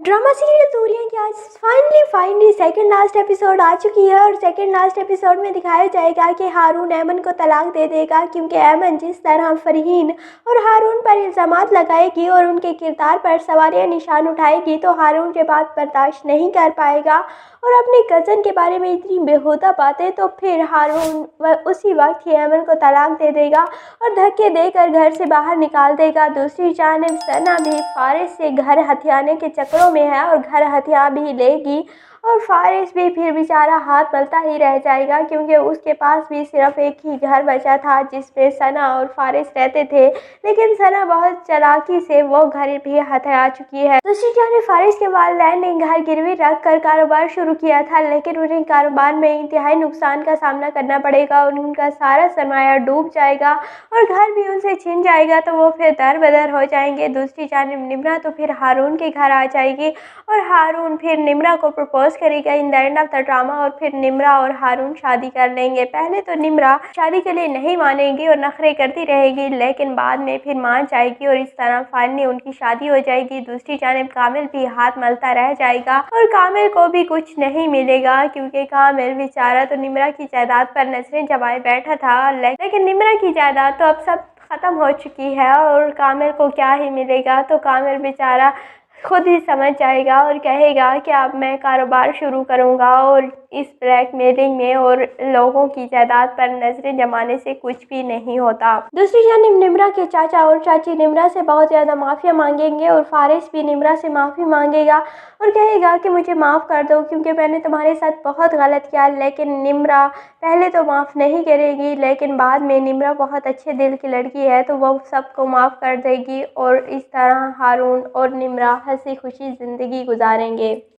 Drama serial दूरियां की आज फाइनली सेकंड लास्ट एपिसोड आ चुकी है और सेकंड लास्ट एपिसोड में दिखाया जाएगा कि हारून ऐमन को तलाक दे देगा, क्योंकि ऐमन जिस तरह फरहीन और हारून पर इल्ज़ामात लगाएगी और उनके किरदार पर सवालिया निशान उठाएगी तो हारून ये बात बर्दाश्त नहीं कर पाएगा और अपने कज़न के बारे में इतनी बेहुदा बातें, तो फिर हारून उसी वक्त ही ऐमन को तलाक दे देगा और धक्के देकर घर से बाहर निकाल देगा। दूसरी जानिब सना भी फारिस से घर हथियाने के चक्करों में है और घर हथिया भी लेगी और फारिस भी फिर बेचारा हाथ मलता ही रह जाएगा, क्योंकि उसके पास भी सिर्फ एक ही घर बचा था जिसमें सना और फारिस रहते थे, लेकिन सना बहुत चालाकी से वो घर भी हथिया चुकी है। दूसरी जानिब फारिस के वालिदैन ने घर गिरवी रख कर कारोबार शुरू किया था, लेकिन उन्हें कारोबार में इंतहाई नुकसान का सामना करना पड़ेगा और उनका सारा सरमाया डूब जाएगा और घर भी उनसे छिन जाएगा, तो वो फिर दर बदर हो जाएंगे। दूसरी जानिब निम्रा तो फिर हारून के घर आ जाएगी और हारून फिर निम्रा को प्रपोज करेगा in the end of the drama और फिर निम्रा और हारून शादी कर लेंगे। पहले तो निम्रा शादी के लिए नहीं मानेगी और नखरे करती रहेगी, लेकिन बाद में फिर मान जाएगी और इस तरह फाइनली उनकी शादी हो जाएगी। दूसरी जानिब कामिल भी हाथ मलता रह जाएगा और कामिल को भी कुछ नहीं मिलेगा, क्योंकि कामिल बेचारा तो निम्रा की जायदाद पर नजरें जमाए बैठा था, लेकिन निम्रा की जायदाद तो अब सब ख़त्म हो चुकी है और कामिल को क्या ही मिलेगा। तो कामिल बेचारा खुद ही समझ जाएगा और कहेगा कि अब मैं कारोबार शुरू करूंगा और इस ब्लैकमेलिंग में और लोगों की जायदाद पर नजरें जमाने से कुछ भी नहीं होता। दूसरी जानिब निम्रा के चाचा और चाची निम्रा से बहुत ज़्यादा माफ़िया मांगेंगे और फारिस भी निम्रा से माफ़ी मांगेगा और कहेगा कि मुझे माफ़ कर दो क्योंकि मैंने तुम्हारे साथ बहुत गलत किया। लेकिन निम्रा पहले तो माफ़ नहीं करेगी, लेकिन बाद में निम्रा बहुत अच्छे दिल की लड़की है तो वो सबको माफ़ कर देगी और इस तरह हारून और निम्रा हंसी खुशी ज़िंदगी गुजारेंगे।